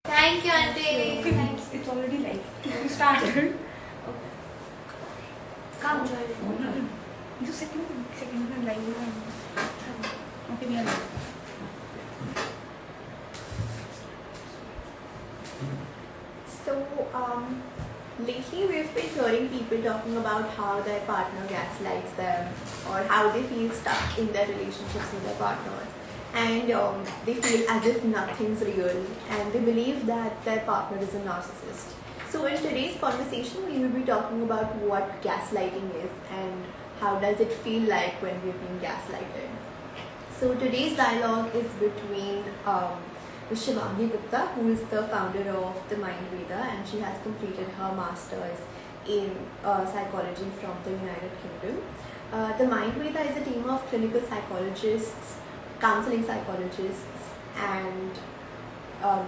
Thank you, Auntie. Thanks. It's already live. You started. Okay. Come join me. No. Just second live. Okay, we are live. So, lately we've been hearing people talking about how their partner gaslights them or how they feel stuck in their relationships with their partners. And they feel as if nothing's real and they believe that their partner is a narcissist. So in today's conversation, we will be talking about what gaslighting is and how does it feel like when we're being gaslighted. So today's dialogue is between Ms. Shivangi Gupta, who is the founder of the Mind Veda, and she has completed her master's in psychology from the United Kingdom. The Mind Veda is a team of clinical psychologists, counseling psychologists, and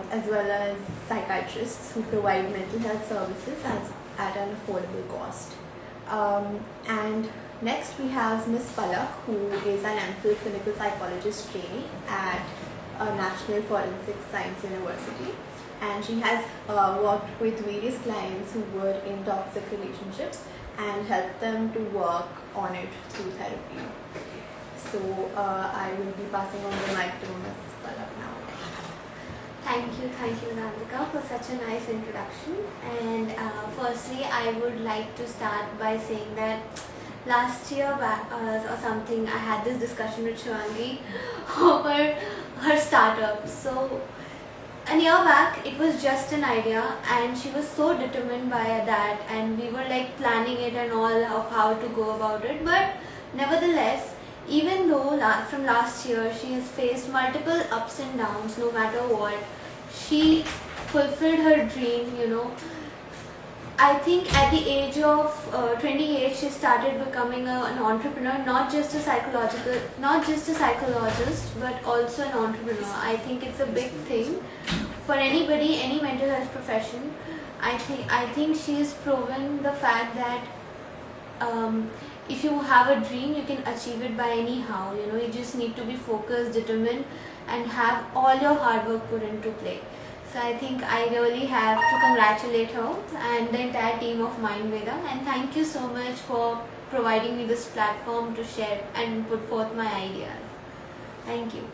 as well as psychiatrists who provide mental health services at an affordable cost. And next we have Ms. Palak, who is an MPhil clinical psychologist trainee at National Forensic Science University, and she has worked with various clients who were in toxic relationships and helped them to work on it through therapy. So I will be passing on the mic to Ms. Palak now. Thank you, Nandika, for such a nice introduction. And firstly, I would like to start by saying that last year or something, I had this discussion with Shivangi over her startup. So a year back, it was just an idea, and she was so determined by that, and we were like planning it and all of how to go about it. But nevertheless, even though from last year she has faced multiple ups and downs, no matter what, she fulfilled her dream, I think at the age of 28, she started becoming an entrepreneur, not just a psychologist, but also an entrepreneur. I think it's a big thing for anybody, any mental health profession. I think she has proven the fact that if you have a dream, you can achieve it by anyhow. You just need to be focused, determined, and have all your hard work put into play. So I think I really have to congratulate her and the entire team of Mind Veda, and thank you so much for providing me this platform to share and put forth my ideas. Thank you.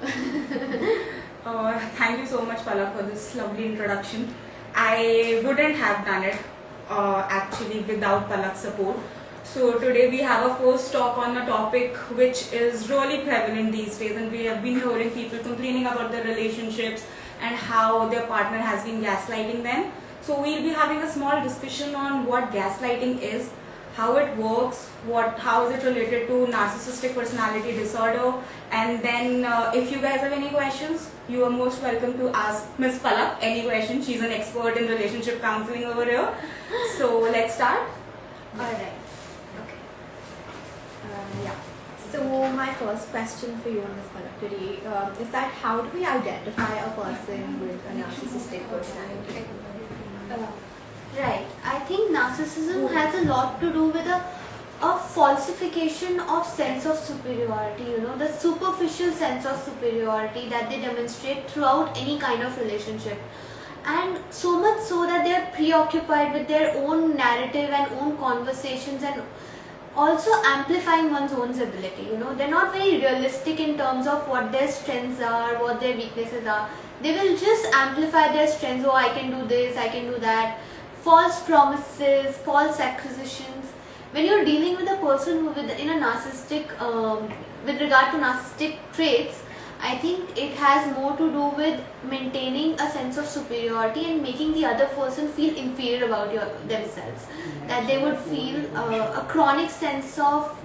Thank you so much, Palak, for this lovely introduction. I wouldn't have done it actually without Palak's support. So today we have a first talk on a topic which is really prevalent these days, and we have been hearing people complaining about their relationships and how their partner has been gaslighting them. So we'll be having a small discussion on what gaslighting is, how it works, how is it related to narcissistic personality disorder, and then if you guys have any questions, you are most welcome to ask Ms. Palak any question. She's an expert in relationship counseling over here. So let's start. Alright. Yeah. So my first question for you, Ms. Palak, today is that how do we identify a person with a narcissistic personality? Right. I think narcissism has a lot to do with a falsification of sense of superiority, the superficial sense of superiority that they demonstrate throughout any kind of relationship. And so much so that they are preoccupied with their own narrative and own conversations, and also amplifying one's own ability. They're not very realistic in terms of what their strengths are, what their weaknesses are. They will just amplify their strengths. Oh, I can do this, I can do that. False promises, false acquisitions. When you're dealing with a person who in a narcissistic, with regard to narcissistic traits, I think it has more to do with maintaining a sense of superiority and making the other person feel inferior about themselves. That they would feel a chronic sense of,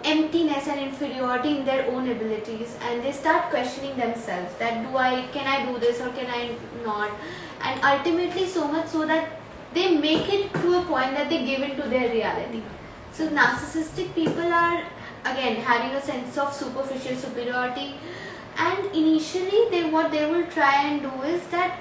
emptiness and inferiority in their own abilities, and they start questioning themselves that can I do this or can I not, and ultimately so much so that they make it to a point that they give in to their reality. So narcissistic people are again having a sense of superficial superiority, and initially what they will try and do is that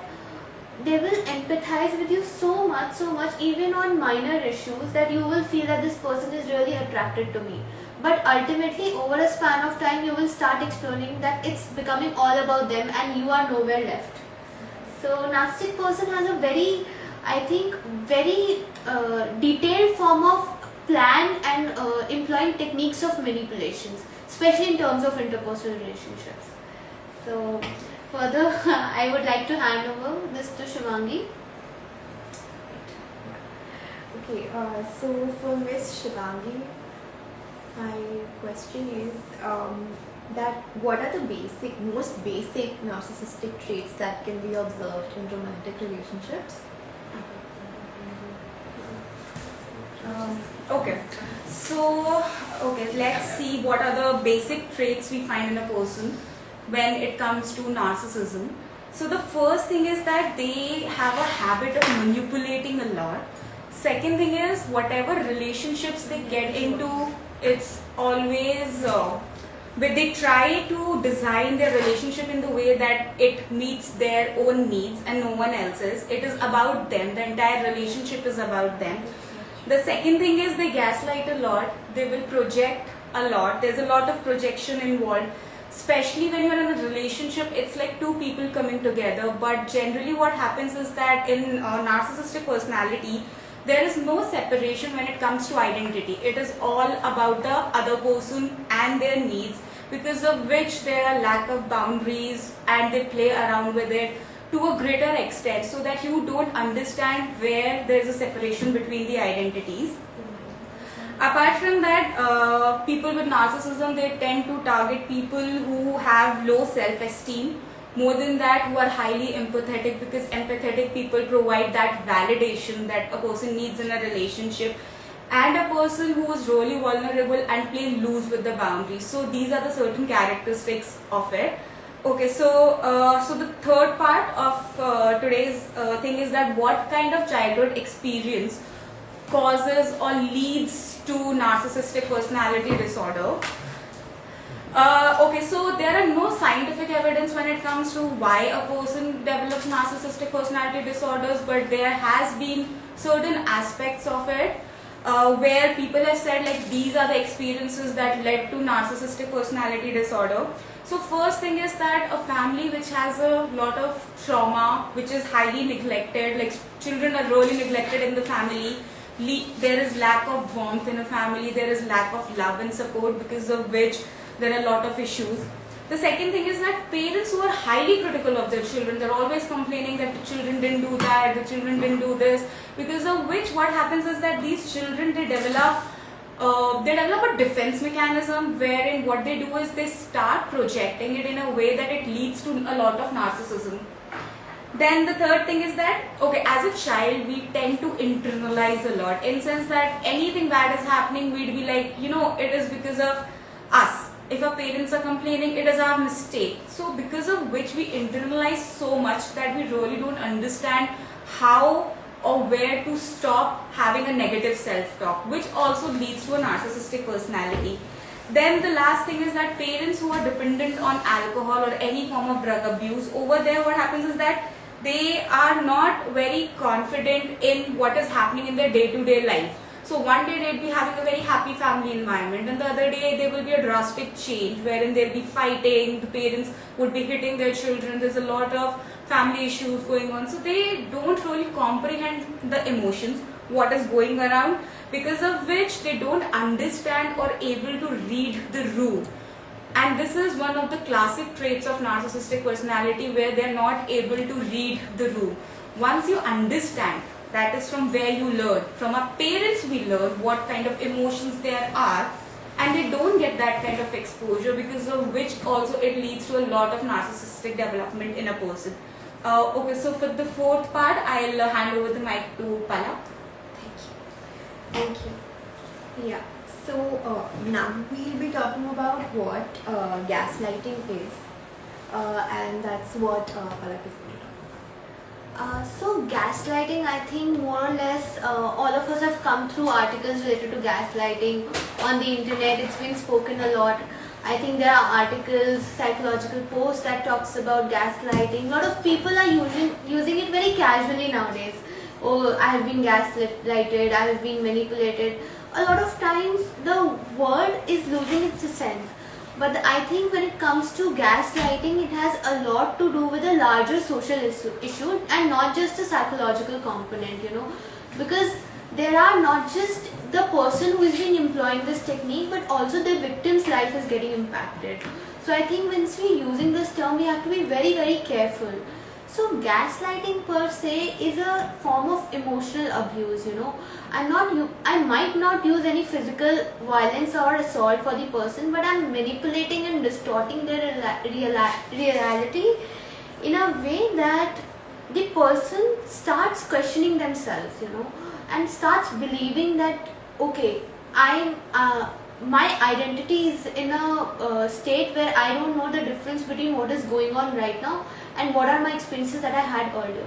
they will empathize with you so much, even on minor issues, that you will feel that this person is really attracted to me. But ultimately, over a span of time, you will start exploring that it's becoming all about them and you are nowhere left. So narcissistic person has a very, I think, very detailed form of plan and employing techniques of manipulations, especially in terms of interpersonal relationships. So further, I would like to hand over this to Shivangi. Okay, so for Miss Shivangi, my question is that what are the most basic narcissistic traits that can be observed in romantic relationships? Okay, so let's see what are the basic traits we find in a person when it comes to narcissism. So the first thing is that they have a habit of manipulating a lot. Second thing is whatever relationships they get into, it's always but they try to design their relationship in the way that it meets their own needs and no one else's. It is about them. The entire relationship is about them. The second thing is they gaslight a lot. They will project a lot. There's a lot of projection involved. Especially when you're in a relationship, it's like two people coming together. But generally what happens is that in narcissistic personality, there is no separation when it comes to identity. It is all about the other person and their needs, because of which there are lack of boundaries and they play around with it to a greater extent, so that you don't understand where there is a separation between the identities. Apart from that, people with narcissism, they tend to target people who have low self-esteem. More than that, who are highly empathetic, because empathetic people provide that validation that a person needs in a relationship, and a person who is really vulnerable and play loose with the boundaries. So these are the certain characteristics of it. Okay, so the third part of today's thing is that what kind of childhood experience causes or leads to narcissistic personality disorder. Okay, so there are no scientific evidence when it comes to why a person develops narcissistic personality disorders, but there has been certain aspects of it where people have said like these are the experiences that led to narcissistic personality disorder. So first thing is that a family which has a lot of trauma, which is highly neglected, like children are really neglected in the family, there is lack of warmth in a family, there is lack of love and support, because of which there are a lot of issues. The second thing is that parents who are highly critical of their children, they're always complaining that the children didn't do that, the children didn't do this, because of which what happens is that these children, they develop a defense mechanism wherein what they do is they start projecting it in a way that it leads to a lot of narcissism. Then the third thing is that, okay, as a child, we tend to internalize a lot, in sense that anything bad is happening, we'd be like, you know, it is because of us. If our parents are complaining, it is our mistake. So because of which we internalize so much that we really don't understand how or where to stop having a negative self-talk, which also leads to a narcissistic personality. Then the last thing is that parents who are dependent on alcohol or any form of drug abuse, over there what happens is that they are not very confident in what is happening in their day-to-day life. So one day they'll be having a very happy family environment, and the other day there will be a drastic change wherein they'll be fighting, the parents would be hitting their children, there's a lot of family issues going on. So they don't really comprehend the emotions, what is going around, because of which they don't understand or able to read the room. And this is one of the classic traits of narcissistic personality, where they're not able to read the room. Once you understand, that is from where you learn. From our parents we learn what kind of emotions there are, and they don't get that kind of exposure, because of which also it leads to a lot of narcissistic development in a person. Okay, so for the fourth part, I'll hand over the mic to Pala. Thank you. Yeah. So now we'll be talking about what gaslighting is, and that's what Palak is going to talk about. So gaslighting, I think more or less all of us have come through articles related to gaslighting on the internet. It's been spoken a lot. I think there are articles, psychological posts that talks about gaslighting. A lot of people are using it very casually nowadays. Oh, I have been gaslighted, I have been manipulated. A lot of times the word is losing its sense. But I think when it comes to gaslighting, it has a lot to do with a larger social issue and not just a psychological component, because there are not just the person who is being employing this technique, but also the victim's life is getting impacted. So I think once we're using this term, we have to be very, very careful. So gaslighting per se is a form of emotional abuse, I might not use any physical violence or assault for the person, but I'm manipulating and distorting their reality in a way that the person starts questioning themselves, and starts believing that, okay, my identity is in a state where I don't know the difference between what is going on right now and what are my experiences that I had earlier.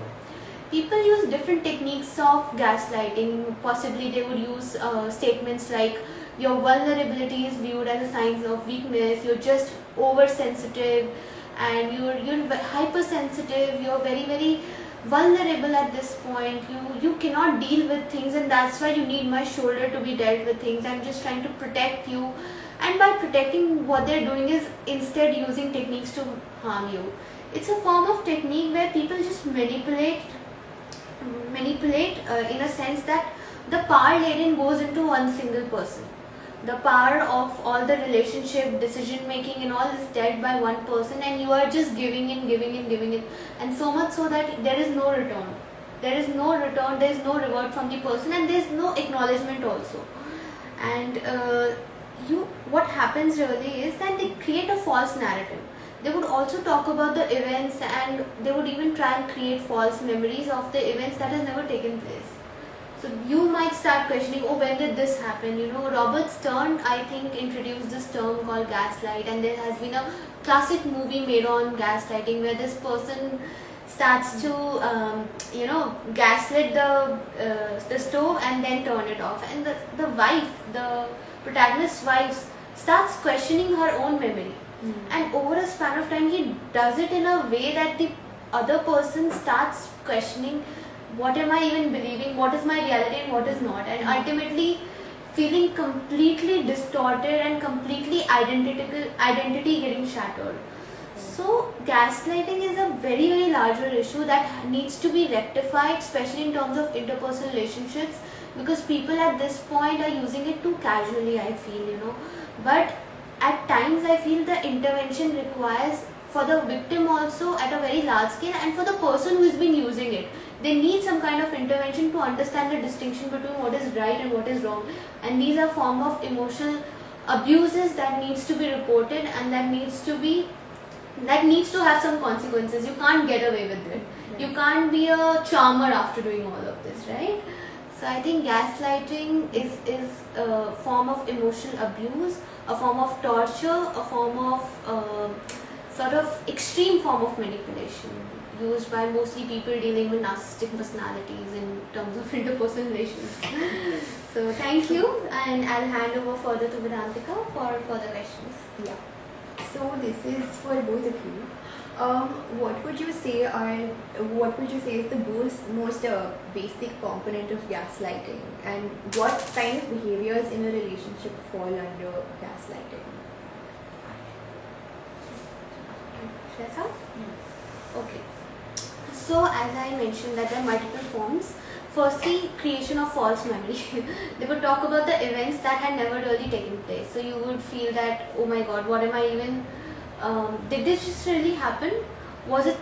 People use different techniques of gaslighting. Possibly they would use statements like, your vulnerability is viewed as a sign of weakness, you're just oversensitive, and you're hypersensitive, you're very, very vulnerable at this point, you cannot deal with things, and that's why you need my shoulder to be dealt with things. I'm just trying to protect you. And by protecting, what they're doing is instead using techniques to harm you. It's a form of technique where people just manipulate in a sense that the power laden goes into one single person. The power of all the relationship, decision making and all is dealt by one person, and you are just giving in, and so much so that there is no return. There is no reward from the person, and there is no acknowledgement also. And what happens really is that they create a false narrative. They would also talk about the events, and they would even try and create false memories of the events that has never taken place. So you might start questioning, oh, when did this happen? Robert Stern, I think, introduced this term called gaslight, and there has been a classic movie made on gaslighting where this person starts to, gaslit the stove and then turn it off. And the protagonist's wife, starts questioning her own memory. And over a span of time, he does it in a way that the other person starts questioning, what am I even believing, what is my reality and what is not, and ultimately feeling completely distorted and completely identity getting shattered. So gaslighting is a very, very larger issue that needs to be rectified, especially in terms of interpersonal relationships, because people at this point are using it too casually, I feel, but at times I feel the intervention requires for the victim also at a very large scale, and for the person who has been using it. They need some kind of intervention to understand the distinction between what is right and what is wrong. And these are form of emotional abuses that needs to be reported, and that needs to have some consequences. You can't get away with it. You can't be a charmer after doing all of this, right? So I think gaslighting is a form of emotional abuse, a form of torture, a form of sort of extreme form of manipulation used by mostly people dealing with narcissistic personalities in terms of interpersonal relations. So thank you, and I'll hand over further to Vedantika for further questions. Yeah. So this is for both of you. What would you say is the most basic component of gaslighting, and what kind of behaviors in a relationship fall under gaslighting? Shweta? Okay. So as I mentioned that there are multiple forms. Firstly, creation of false memory. They would talk about the events that had never really taken place. So you would feel that, oh my god, what am I even, did this just really happen? Was it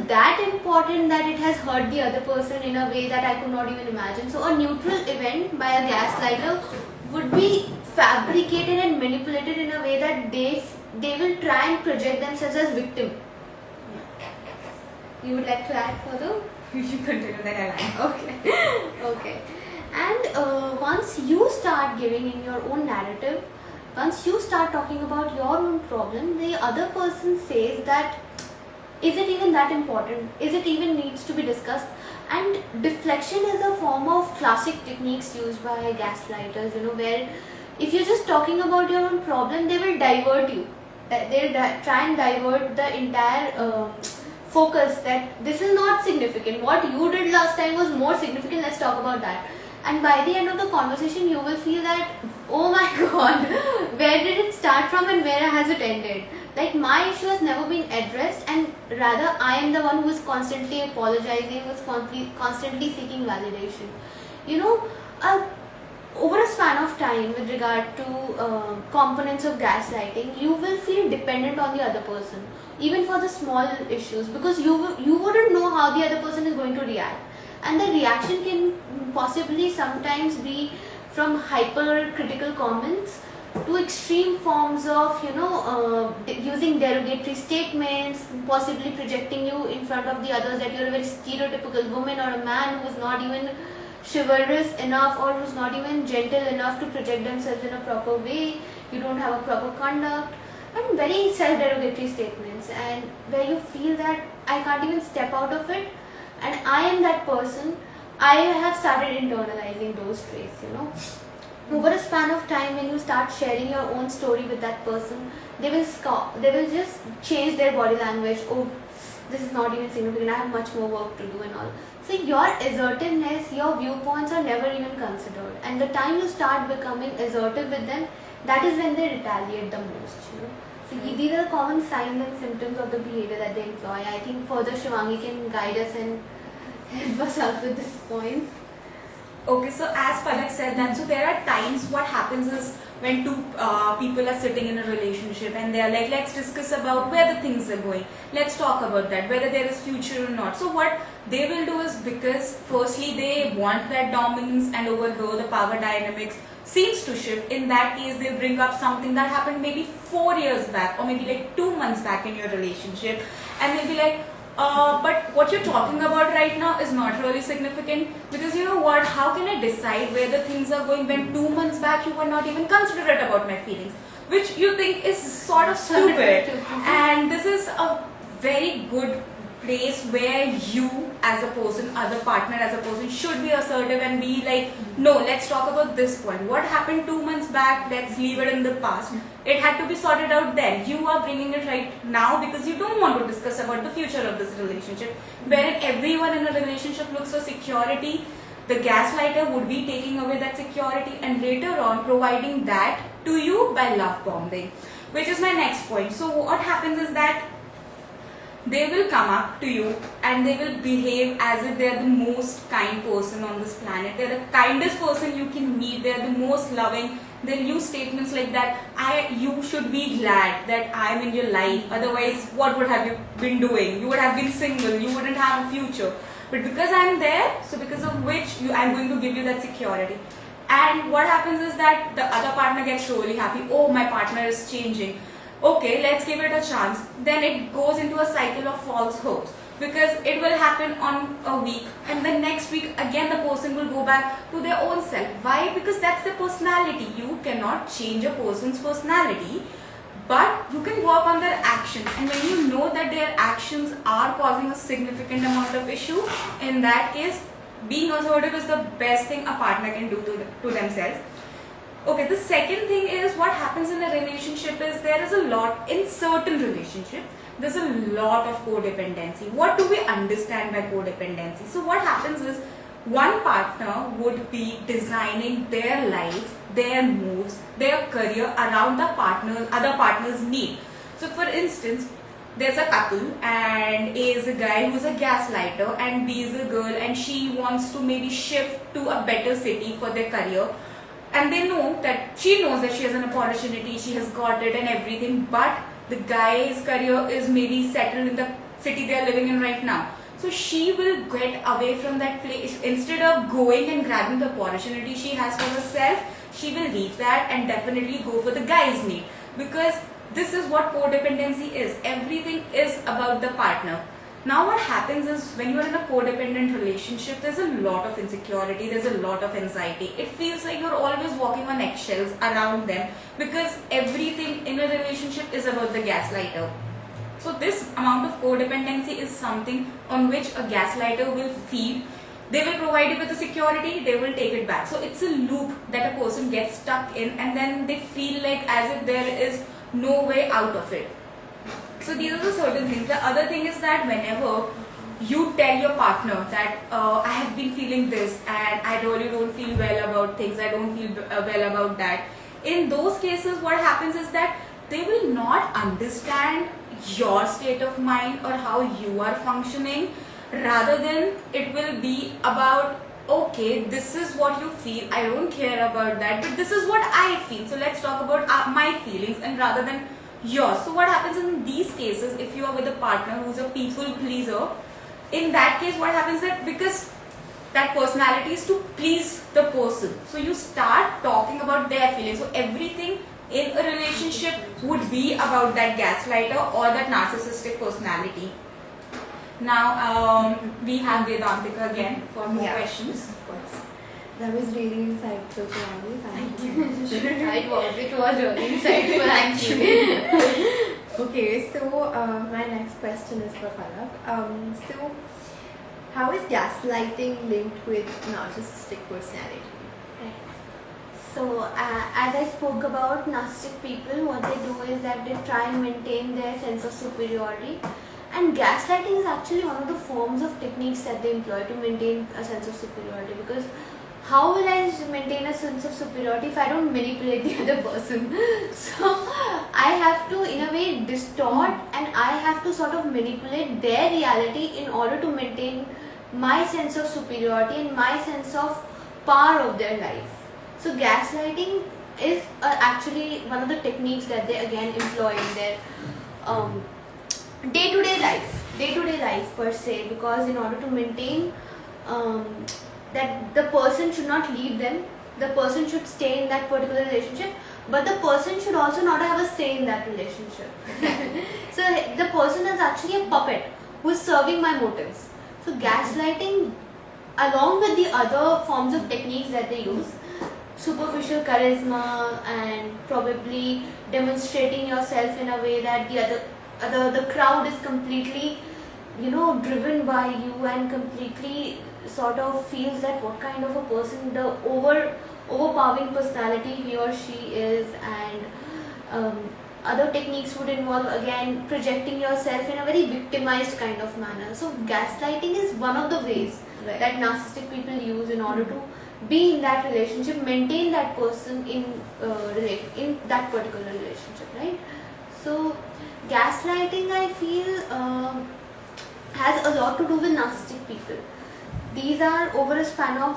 that important that it has hurt the other person in a way that I could not even imagine? So a neutral event by a gaslighter would be fabricated and manipulated in a way that they will try and project themselves as victim. You would like to add further? You continue, then I'll add. Okay. And once you start giving in your own narrative, once you start talking about your own problem, the other person says that, is it even that important? Is it even needs to be discussed? And deflection is a form of classic techniques used by gaslighters, where if you're just talking about your own problem, they will divert you. They'll try and divert the entire focus that this is not significant. What you did last time was more significant, let's talk about that. and by the end of the conversation you will feel that, oh my god, where did it start from and where has it ended? Like, my issue has never been addressed, and rather I am the one who is constantly apologizing, who is constantly seeking validation. You know, over a span of time, with regard to components of gaslighting, you will feel dependent on the other person, even for the small issues, because you wouldn't know how the other person is going to react, and the reaction can possibly sometimes be from hypercritical comments to extreme forms of, using derogatory statements, possibly projecting you in front of the others that you're a very stereotypical woman or a man who is not even chivalrous enough, or who's not even gentle enough to project themselves in a proper way, you don't have a proper conduct, and very self-derogatory statements, and where you feel that I can't even step out of it, and I am that person. I have started internalizing those traits. Over a span of time, when you start sharing your own story with that person, they will just change their body language. Oh, this is not even significant, I have much more work to do and all. So your assertiveness, your viewpoints are never even considered, and the time you start becoming assertive with them, that is when they retaliate the most. So these are common signs and symptoms of the behavior that they employ. I think further Shivangi can guide us and help us out with this point. Okay, so as Palak said that, so there are times what happens is when two people are sitting in a relationship and they are like, let's discuss about where the things are going. Let's talk about that, whether there is future or not. So what they will do is, because firstly they want that dominance, and over here the power dynamics seems to shift. In that case, they bring up something that happened maybe 4 years back or maybe like 2 months back in your relationship, and they'll be like, but what you're talking about right now is not really significant, because you know what, how can I decide where the things are going when 2 months back you were not even considerate about my feelings, which you think is sort of stupid. And this is a very good place where you as a person, other partner as a person, should be assertive and be like, no, let's talk about this point. What happened 2 months back, let's leave it in the past. It had to be sorted out then. You are bringing it right now because you don't want to discuss about the future of this relationship, wherein everyone in a relationship looks for security. The gaslighter would be taking away that security and later on providing that to you by love bombing, which is my next point. So what happens is that they will come up to you and they will behave as if they are the most kind person on this planet. They are the kindest person you can meet. They are the most loving. They'll use statements like that, you should be glad that I am in your life. Otherwise, what would have you been doing? You would have been single. You wouldn't have a future. But because I am there, so because of which I am going to give you that security. And what happens is that the other partner gets really happy. Oh, my partner is changing. Okay, let's give it a chance. Then it goes into a cycle of false hopes, because it will happen on a week and the next week again the person will go back to their own self. Why? Because that's their personality. You cannot change a person's personality, but you can work on their actions. And when you know that their actions are causing a significant amount of issue, in that case, being assertive is the best thing a partner can do to themselves. Okay, the second thing is what happens in a relationship is there is a lot, in certain relationships, there's a lot of codependency. What do we understand by codependency? So what happens is one partner would be designing their life, their moves, their career around the other partner's need. So for instance, there's a couple and A is a guy who's a gaslighter and B is a girl and she wants to maybe shift to a better city for their career. And they know that she knows that she has an opportunity, she has got it and everything, but the guy's career is maybe settled in the city they are living in right now. So she will get away from that place. Instead of going and grabbing the opportunity she has for herself, she will leave that and definitely go for the guy's need. Because this is what codependency is. Everything is about the partner. Now what happens is when you are in a codependent relationship, there's a lot of insecurity, there's a lot of anxiety. It feels like you're always walking on eggshells around them because everything in a relationship is about the gaslighter. So this amount of codependency is something on which a gaslighter will feed. They will provide you with the security, they will take it back. So it's a loop that a person gets stuck in and then they feel like as if there is no way out of it. So these are the certain things. The other thing is that whenever you tell your partner that I have been feeling this and I really don't feel well about things, I don't feel well about that. In those cases, what happens is that they will not understand your state of mind or how you are functioning. Rather than it will be about, okay, this is what you feel, I don't care about that, but this is what I feel, so let's talk about my feelings, and rather than yours. So what happens in these cases, if you are with a partner who's a people pleaser, in that case what happens that because that personality is to please the person, so you start talking about their feelings. So everything in a relationship would be about that gaslighter or that narcissistic personality. Now we have Vedantika again for more questions. Of course. That was really insightful, Pranali. Thank you. It was really insightful actually. Okay, so my next question is for Palak. So, how is gaslighting linked with narcissistic personality? So as I spoke about narcissistic people, what they do is that they try and maintain their sense of superiority. And gaslighting is actually one of the forms of techniques that they employ to maintain a sense of superiority, because how will I maintain a sense of superiority if I don't manipulate the other person? So I have to in a way distort and I have to sort of manipulate their reality in order to maintain my sense of superiority and my sense of power of their life. So gaslighting is actually one of the techniques that they again employ in their day-to-day life per se, because in order to maintain that the person should not leave them, the person should stay in that particular relationship, but the person should also not have a say in that relationship. So the person is actually a puppet who is serving my motives. So gaslighting, along with the other forms of techniques that they use, superficial charisma and probably demonstrating yourself in a way that the crowd is completely, driven by you and completely sort of feels that what kind of a person, the overpowering personality he or she is. And other techniques would involve again projecting yourself in a very victimized kind of manner. So gaslighting is one of the ways that narcissistic people use in order to be in that relationship, maintain that person in that particular relationship, right? So gaslighting, I feel, has a lot to do with narcissistic people. These are over a span of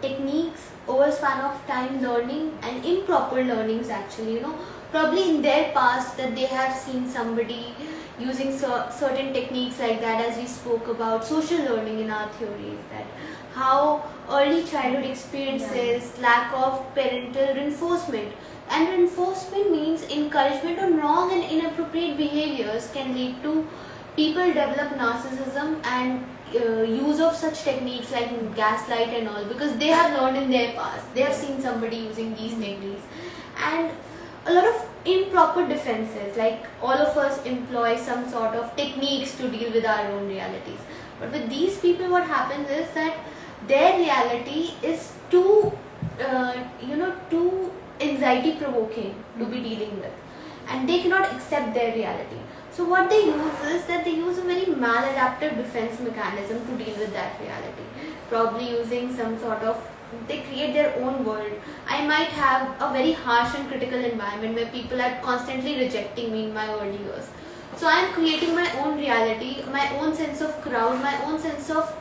techniques, over a span of time learning and improper learnings actually, probably in their past that they have seen somebody using certain techniques like that, as we spoke about social learning in our theories, that how early childhood experiences, lack of parental reinforcement, and reinforcement means encouragement on wrong and inappropriate behaviors can lead to people develop narcissism and use of such techniques like gaslight and all, because they have learned in their past, they have seen somebody using these techniques. And a lot of improper defenses, like all of us employ some sort of techniques to deal with our own realities, but with these people what happens is that their reality is too too anxiety provoking to be dealing with, and they cannot accept their reality. So what they use is that they use a very maladaptive defense mechanism to deal with that reality, probably using some sort of, they create their own world. I might have a very harsh and critical environment where people are constantly rejecting me in my early years, so I am creating my own reality, my own sense of crowd, my own sense of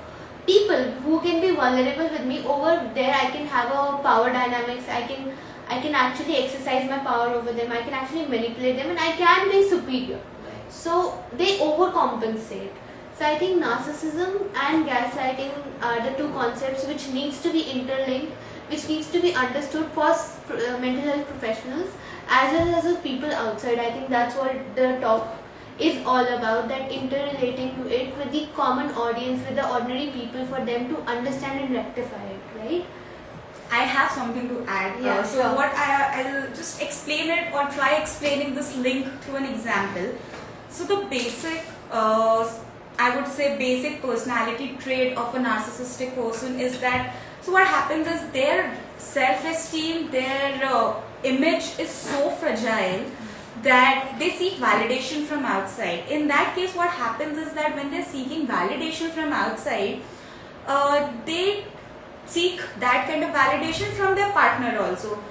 people who can be vulnerable with me. Over there I can have a power dynamics, I can actually exercise my power over them, I can actually manipulate them, and I can be superior. So they overcompensate. So I think narcissism and gaslighting are the two concepts which needs to be interlinked, which needs to be understood for mental health professionals as well as the people outside. I think that's what the talk is all about, that interrelating to it with the common audience, with the ordinary people, for them to understand and rectify it, right? I have something to add. Yeah, So sure. what I'll just explain it or try explaining this link through an example. So the basic, I would say basic personality trait of a narcissistic person is that, so what happens is their self-esteem, their image is so fragile that they seek validation from outside. In that case, what happens is that when they're seeking validation from outside, they seek that kind of validation from their partner also,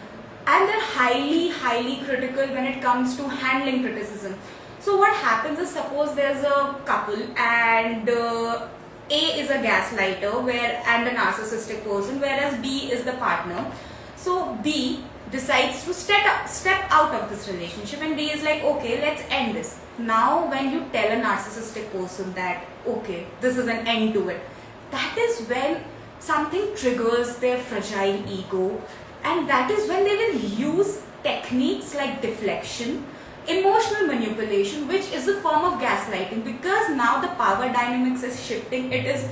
and they're highly critical when it comes to handling criticism. So what happens is, suppose there's a couple and A is a gaslighter and a narcissistic person, whereas B is the partner. So B decides to step out of this relationship, and B is like, okay, let's end this. Now when you tell a narcissistic person that, okay, this is an end to it, that is when something triggers their fragile ego, and that is when they will use techniques like deflection, emotional manipulation, which is a form of gaslighting, because now the power dynamics is shifting. It is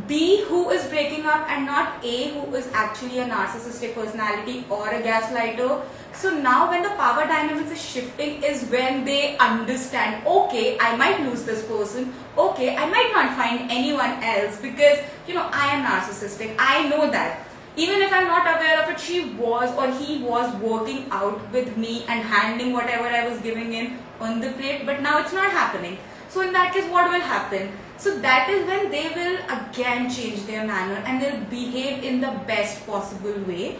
B who is breaking up and not A, who is actually a narcissistic personality or a gaslighter. So now when the power dynamics is shifting is when they understand, okay, I might lose this person, okay, I might not find anyone else, because I am narcissistic, I know that. Even if I'm not aware of it, she was or he was working out with me and handling whatever I was giving in on the plate, but now it's not happening. So in that case, what will happen? So that is when they will again change their manner and they'll behave in the best possible way.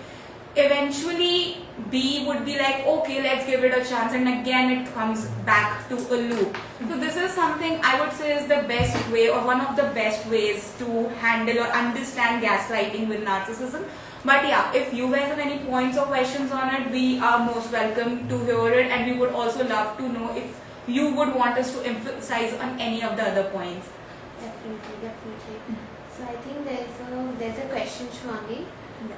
Eventually, B would be like, okay, let's give it a chance, and again it comes back to a loop. So this is something I would say is the best way, or one of the best ways to handle or understand gaslighting with narcissism. But yeah, if you guys have any points or questions on it, we are most welcome to hear it, and we would also love to know if you would want us to emphasize on any of the other points. Definitely. So I think there's a question, Shwangi,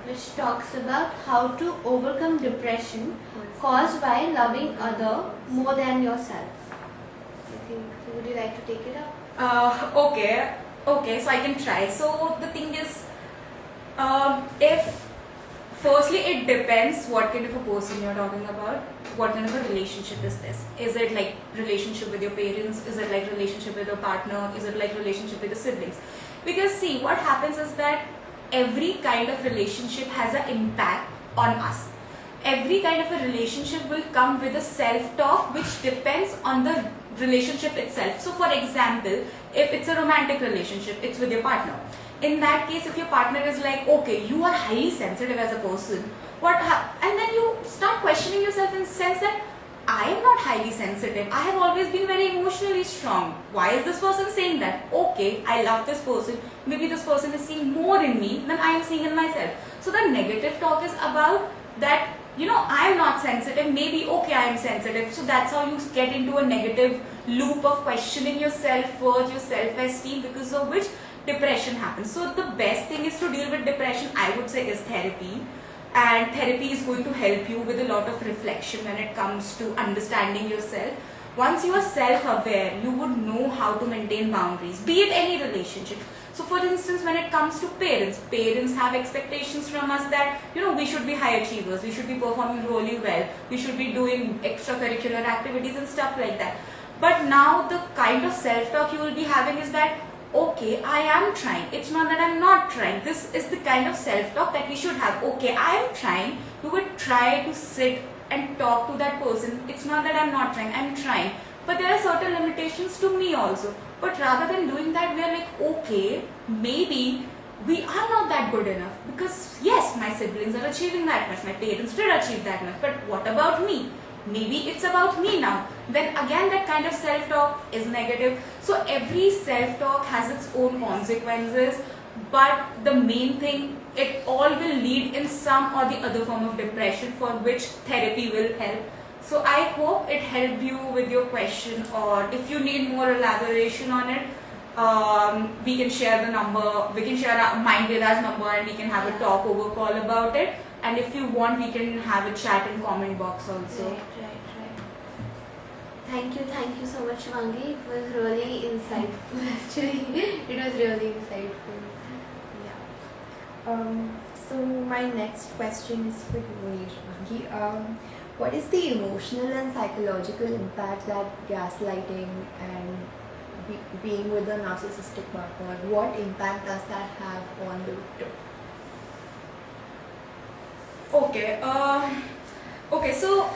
which talks about how to overcome depression caused by loving other more than yourself. I think, would you like to take it up? Okay, so I can try. So the thing is, if firstly, it depends what kind of a person you're talking about. What kind of a relationship is this? Is it like relationship with your parents? Is it like relationship with your partner? Is it like relationship with the siblings? Because see, what happens is that every kind of relationship has an impact on us. Every kind of a relationship will come with a self-talk which depends on the relationship itself. So for example, if it's a romantic relationship, it's with your partner. In that case, if your partner is like, okay, you are highly sensitive as a person, and then you start questioning yourself in the sense that I am not highly sensitive. I have always been very emotionally strong. Why is this person saying that? Okay, I love this person. Maybe this person is seeing more in me than I am seeing in myself. So the negative talk is about that, I am not sensitive. Maybe, okay, I am sensitive. So that's how you get into a negative loop of questioning your self-worth, your self-esteem, because of which depression happens. So the best thing is to deal with depression, I would say, is therapy. And therapy is going to help you with a lot of reflection when it comes to understanding yourself. Once you are self-aware, you would know how to maintain boundaries, be it any relationship. So for instance, when it comes to parents have expectations from us that, we should be high achievers, we should be performing really well, we should be doing extracurricular activities and stuff like that. But now the kind of self-talk you will be having is that, okay, I am trying. It's not that I'm not trying. This is the kind of self-talk that we should have. Okay, I am trying. You would try to sit and talk to that person. It's not that I'm not trying. I'm trying. But there are certain limitations to me also. But rather than doing that, we are like, okay, maybe we are not that good enough. Because yes, my siblings are achieving that much. My parents did achieve that much. But what about me? Maybe it's about me now. Then again, that kind of self-talk is negative. So every self-talk has its own consequences, but the main thing, it all will lead in some or the other form of depression, for which therapy will help. So I hope it helped you with your question, or if you need more elaboration on it, we can share the number, we can share our Mindveda's number, and we can have a talk over call about it. And if you want, we can have a chat in comment box also. Right. Thank you so much, Shwangi. It was really insightful. Actually, it was really insightful. Yeah. So my next question is for you, Shwangi. What is the emotional and psychological impact that gaslighting and being with a narcissistic partner, what impact does that have on the victim? Okay, so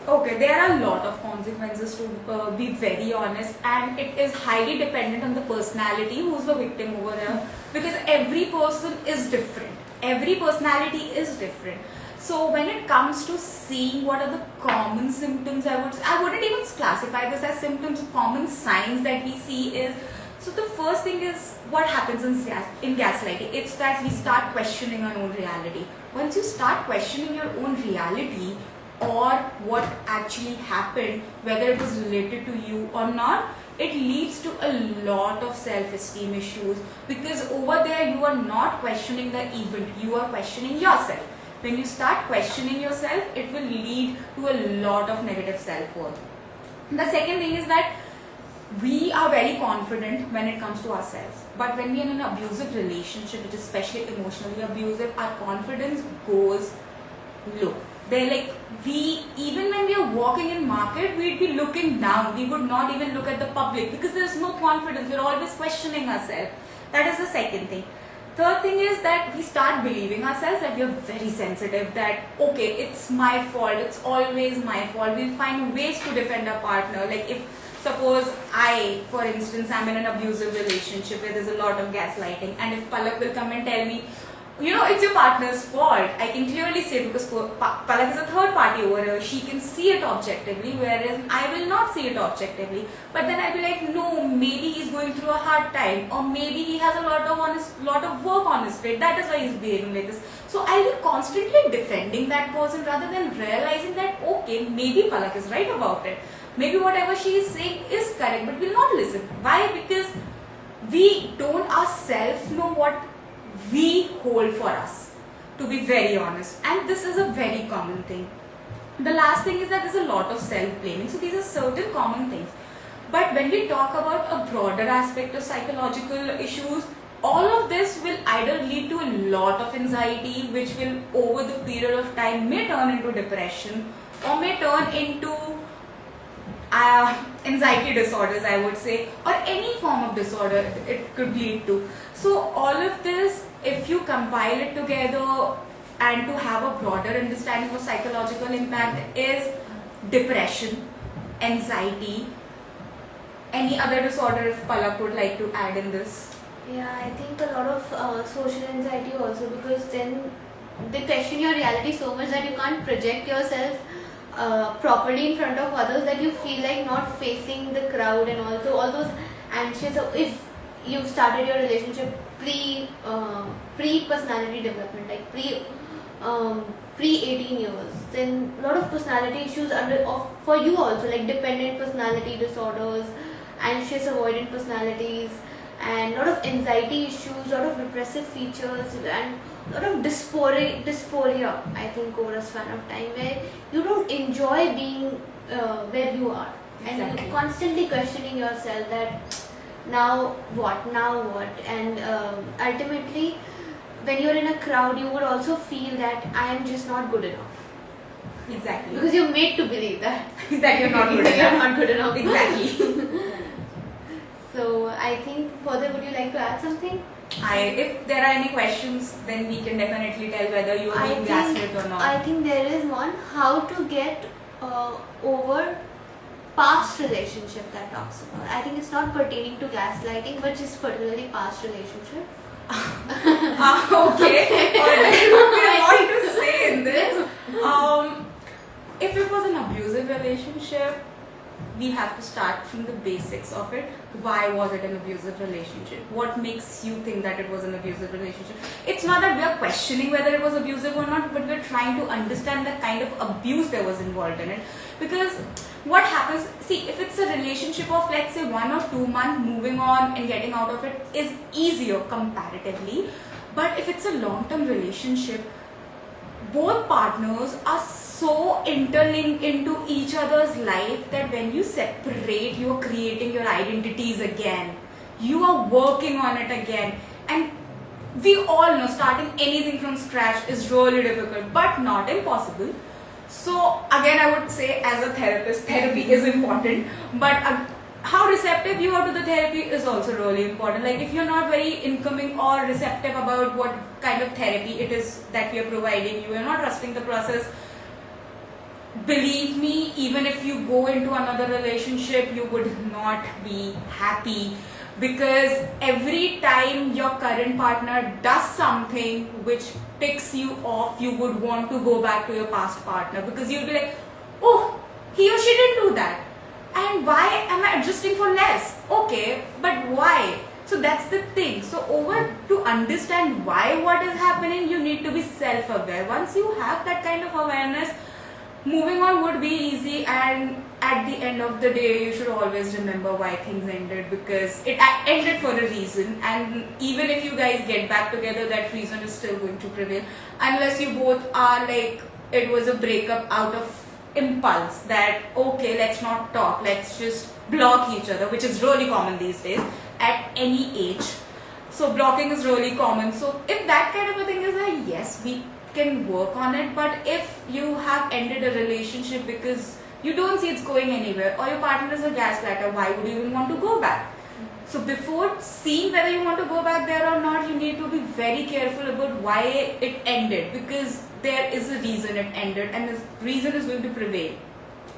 Okay, there are a lot of consequences to be very honest, and it is highly dependent on the personality who's the victim over there, because every person is different. Every personality is different. So when it comes to seeing what are the common symptoms, I wouldn't even classify this as symptoms. Common signs that we see is, so the first thing is what happens in gaslighting. It's that we start questioning our own reality. Once you start questioning your own reality, or what actually happened, whether it was related to you or not, it leads to a lot of self-esteem issues, because over there you are not questioning the event, you are questioning yourself. When you start questioning yourself, it will lead to a lot of negative self-worth. The second thing is that we are very confident when it comes to ourselves, but when we are in an abusive relationship, which is especially emotionally abusive, our confidence goes low. They're like, even when we are walking in market, we'd be looking down. We would not even look at the public because there's no confidence. We're always questioning ourselves. That is the second thing. Third thing is that we start believing ourselves that we are very sensitive, that okay, it's my fault, it's always my fault. We'll find ways to defend our partner. Like if suppose for instance, I'm in an abusive relationship where there's a lot of gaslighting, and if Palak will come and tell me, it's your partner's fault, I can clearly say, because Palak is a third party over here, she can see it objectively, whereas I will not see it objectively. But then I'll be like, no, maybe he's going through a hard time, or maybe he has a lot of work on his plate, that is why he's behaving like this. So I'll be constantly defending that person rather than realizing that, okay, maybe Palak is right about it. Maybe whatever she is saying is correct, but we'll not listen. Why? Because we don't ourselves know what we hold for us, to be very honest, and this is a very common thing. The last thing is that there's a lot of self-blaming. So these are certain common things, but when we talk about a broader aspect of psychological issues, all of this will either lead to a lot of anxiety, which will over the period of time may turn into depression, or may turn into anxiety disorders, I would say, or any form of disorder it could lead to. So all of this, if you compile it together and to have a broader understanding of psychological impact, is depression, anxiety, any other disorder if Palak would like to add in this. Yeah, I think a lot of social anxiety also, because then they question your reality so much that you can't project yourself properly in front of others, that you feel like not facing the crowd, and also all those anxious. If you started your relationship pre personality development, like pre 18 years, then a lot of personality issues for you also, like dependent personality disorders, anxious avoidant personalities, and a lot of anxiety issues, a lot of depressive features, and a lot of dysphoria, I think, over a span of time, where you don't enjoy being where you are. Exactly. And you're constantly questioning yourself that now what, and ultimately when you're in a crowd, you would also feel that I am just not good enough. Exactly. Because you're made to believe that. That you're not good enough. You're not good enough. Exactly. So I think further, would you like to add something? If there are any questions, then we can definitely tell whether you are being gaslit or not. I think there is one, how to get over past relationship that talks about. I think it's not pertaining to gaslighting, but just particularly past relationship. Okay. Alright. We have a lot to say in this. If it was an abusive relationship, we have to start from the basics of it. Why was it an abusive relationship? What makes you think that it was an abusive relationship? It's not that we are questioning whether it was abusive or not, but we're trying to understand the kind of abuse that was involved in it. Because what happens, see, if it's a relationship of, let's say, 1 or 2 months, moving on and getting out of it is easier comparatively. But if it's a long-term relationship, both partners are so interlinked into each other's life that when you separate, you are creating your identities again. You are working on it again. And we all know starting anything from scratch is really difficult, but not impossible. So again, I would say, as a therapist, therapy is important, but how receptive you are to the therapy is also really important. Like if you're not very incoming or receptive about what kind of therapy it is that we are providing you, you're not trusting the process, believe me, even if you go into another relationship, you would not be happy, because every time your current partner does something which ticks you off, you would want to go back to your past partner, because you'll be like, oh, he or she didn't do that, and why am I adjusting for less? Okay, but why? So that's the thing. So over to understand why what is happening, you need to be self-aware. Once you have that kind of awareness, moving on would be easy, and at the end of the day you should always remember why things ended, because it ended for a reason, and even if you guys get back together, that reason is still going to prevail, unless you both are like, it was a breakup out of impulse, that okay, let's not talk, let's just block each other, which is really common these days at any age. So blocking is really common. So if that kind of a thing is a yes, we can work on it. But if you have ended a relationship because you don't see it's going anywhere, or your partner is a gaslighter, why would you even want to go back? So before seeing whether you want to go back there or not, you need to be very careful about why it ended, because there is a reason it ended, and this reason is going to prevail.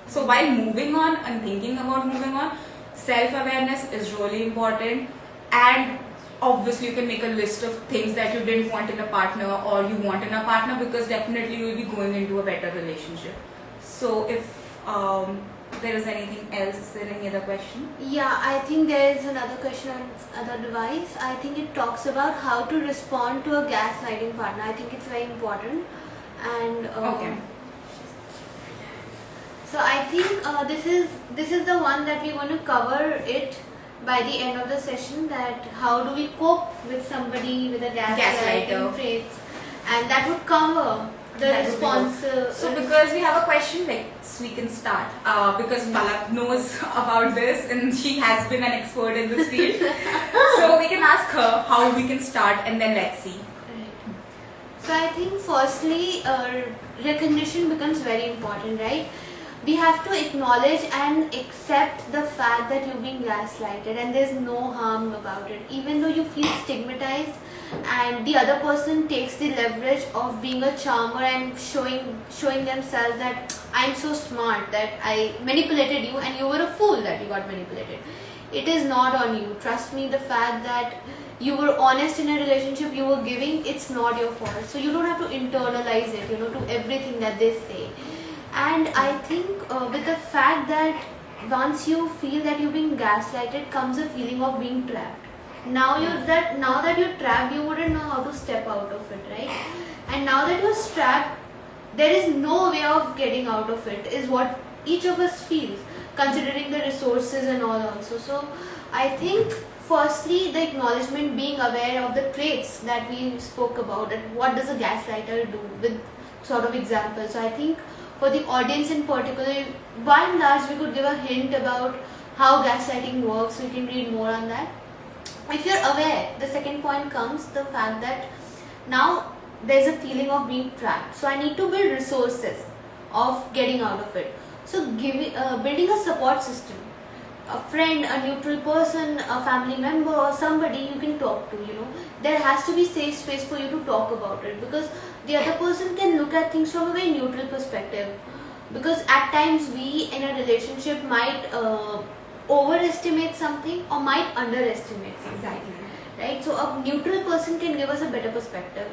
So while moving on and thinking about moving on, self-awareness is really important, and obviously you can make a list of things that you didn't want in a partner or you want in a partner, because definitely you will be going into a better relationship. So if there is anything else, is there any other question? Yeah, I think there is another question on other device. I think it talks about how to respond to a gaslighting partner. I think it's very important, and Okay. so I think this is the one that we want to cover it by the end of the session, that how do we cope with somebody with a gaslighting Gaslighter. traits, and that would cover the That would be response. So because we have a question, we can start. Because Palak knows about this and she has been an expert in this field. So we can ask her how we can start, and then let's see. Right. So I think firstly, recognition becomes very important, right? We have to acknowledge and accept the fact that you're being gaslighted, and there's no harm about it. Even though you feel stigmatized, and the other person takes the leverage of being a charmer and showing themselves that I'm so smart that I manipulated you, and you were a fool that you got manipulated. It is not on you. Trust me, the fact that you were honest in a relationship, you were giving, it's not your fault. So you don't have to internalize it, to everything that they say. And I think with the fact that once you feel that you're being gaslighted, comes a feeling of being trapped. Now that you're trapped, you wouldn't know how to step out of it, right? And now that you're trapped, there is no way of getting out of it, is what each of us feels, considering the resources and all also. So I think firstly, the acknowledgement, being aware of the traits that we spoke about, and what does a gaslighter do, with sort of examples. So I think for the audience in particular, by and large, we could give a hint about how gaslighting works. We can read more on that. If you're aware, the second point comes the fact that now there's a feeling of being trapped. So I need to build resources of getting out of it. So building a support system, a friend, a neutral person, a family member, or somebody you can talk to. There has to be safe space for you to talk about it, because the other person can look at things from a very neutral perspective. Because at times we in a relationship might overestimate something or might underestimate something. Exactly. Right? So a neutral person can give us a better perspective.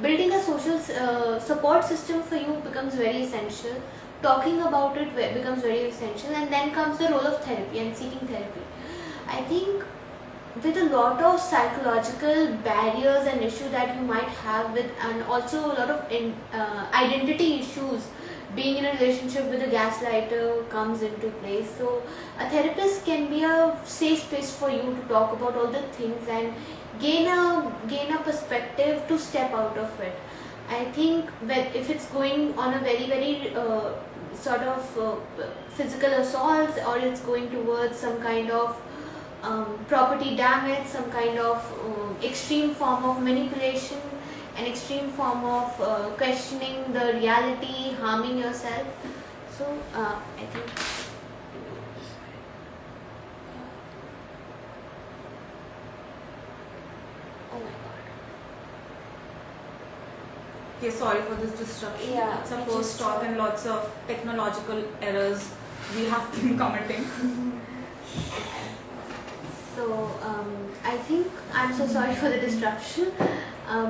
Building a social support system for you becomes very essential. Talking about it becomes very essential, and then comes the role of therapy and seeking therapy. I think with a lot of psychological barriers and issues that you might have with, and also a lot of identity issues, being in a relationship with a gaslighter comes into place. So a therapist can be a safe space for you to talk about all the things and gain a perspective to step out of it. I think that if it's going on a very very sort of physical assaults, or it's going towards some kind of property damage, some kind of extreme form of manipulation, an extreme form of questioning the reality, harming yourself. So I think. Oh my god. Okay, sorry for this disruption. Yeah, It's a we first just talk saw. and lots of technological errors we have been committing. So I think I'm so sorry for the disruption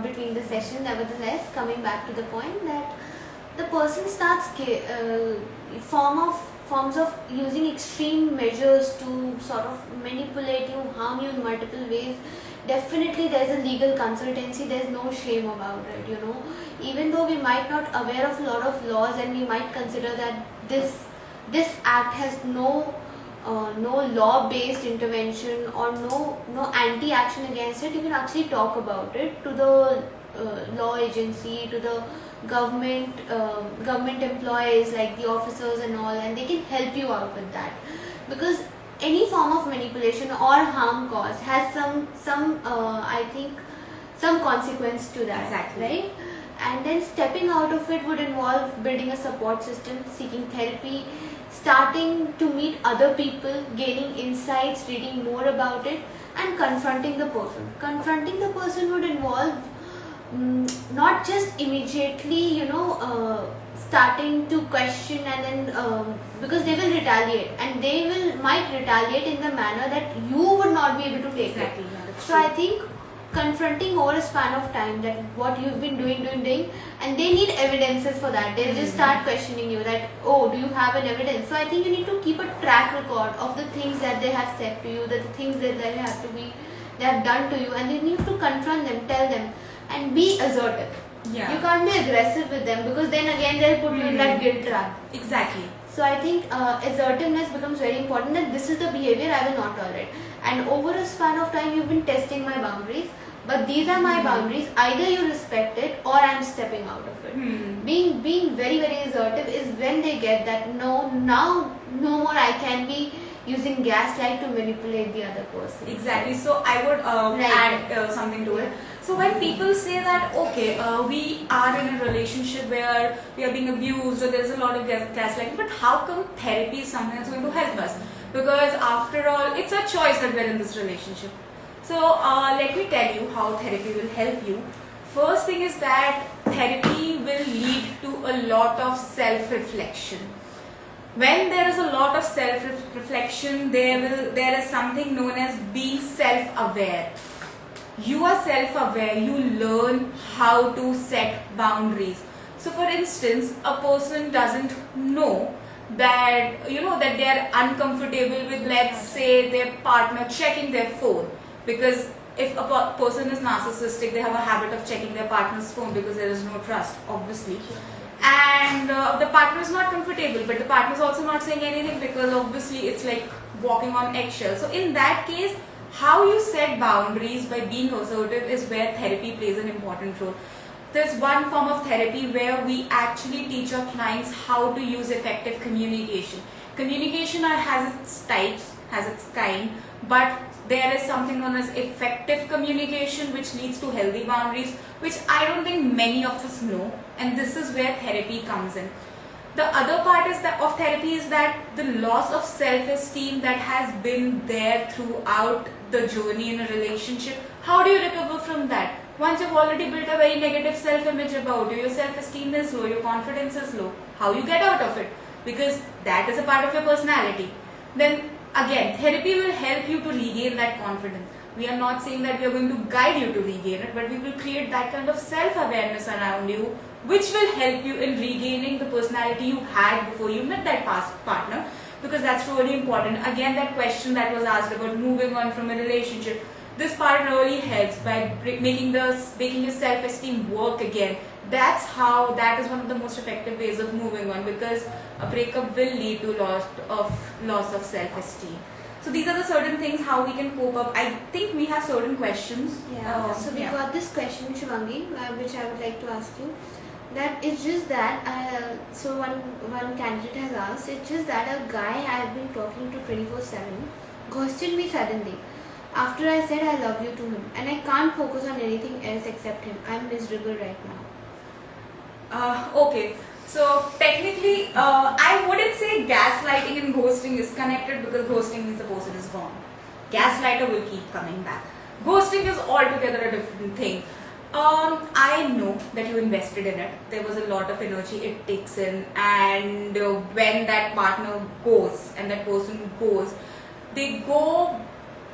between the session. Nevertheless, coming back to the point that the person starts forms of using extreme measures to sort of manipulate you, harm you in multiple ways. Definitely, there's a legal consultancy. There's no shame about it. Even though we might not aware of a lot of laws, and we might consider that this act has no law-based intervention or no anti-action against it. You can actually talk about it to the law agency, to the government employees like the officers and all, and they can help you out with that, because any form of manipulation or harm caused has some I think some consequence to that. Exactly. Right? And then stepping out of it would involve building a support system, seeking therapy, starting to meet other people, gaining insights, reading more about it, and confronting the person. Confronting the person would involve not just immediately, starting to question, and then because they will retaliate, and they might retaliate in the manner that you would not be able to take Exactly. it. Yeah, that's So I think confronting over a span of time that what you've been doing, and they need evidences for that. They'll just start questioning you that, oh, do you have an evidence? So I think you need to keep a track record of the things that they have said to you, the things that they have done to you, and you need to confront them, tell them, and be assertive. Yeah. You can't be aggressive with them, because then again they'll put you in that guilt trap. Exactly. So I think assertiveness becomes very important, that this is the behavior I will not tolerate. And over a span of time, you've been testing my boundaries, but these are my boundaries. Either you respect it or I'm stepping out of it. Being very, very assertive is when they get that no more I can be using gaslight to manipulate the other person. Exactly. So I would Right. add something to it. So when people say that, okay, we are in a relationship where we are being abused or there's a lot of gaslighting, but how come therapy is something that's going to help us? Because after all, it's a choice that we're in this relationship. So let me tell you how therapy will help you. First thing is that therapy will lead to a lot of self-reflection. When there is a lot of self-reflection, there is something known as being self-aware. You are self-aware, you learn how to set boundaries. So for instance, a person doesn't know that that they are uncomfortable with, let's say, their partner checking their phone, because if a person is narcissistic, they have a habit of checking their partner's phone because there is no trust, obviously. And the partner is not comfortable, but the partner is also not saying anything because obviously it's like walking on eggshells. So in that case, how you set boundaries by being assertive is where therapy plays an important role. There's one form of therapy where we actually teach our clients how to use effective communication. Communication has its types, has its kind, but there is something known as effective communication, which leads to healthy boundaries, which I don't think many of us know, and this is where therapy comes in. The other part of therapy is that the loss of self-esteem that has been there throughout the journey in a relationship. How do you recover from that? Once you've already built a very negative self-image about you, your self-esteem is low, your confidence is low. How you get out of it? Because that is a part of your personality. Then again, therapy will help you to regain that confidence. We are not saying that we are going to guide you to regain it, but we will create that kind of self-awareness around you, which will help you in regaining the personality you had before you met that past partner, because that's really important. Again, that question that was asked about moving on from a relationship, this part really helps by making your self-esteem work again. That is one of the most effective ways of moving on, because a breakup will lead to loss of self-esteem. So these are the certain things how we can cope up. I think we have certain questions. So we got this question, Shivangi, which I would like to ask you. That it's just that so one candidate has asked, it's just that a guy I've been talking to 24/7 ghosted me suddenly after I said I love you to him, and I can't focus on anything else except him. I'm miserable right now. Okay, so technically I wouldn't say gaslighting and ghosting is connected, because ghosting means the person is gone. Gaslighter will keep coming back. Ghosting is altogether a different thing. I know that you invested in it. There was a lot of energy it takes in, and when that partner goes and that person goes, they go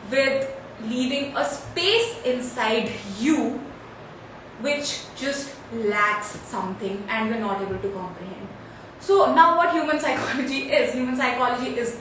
with leaving a space inside you which just lacks something, and we're not able to comprehend. So now what human psychology is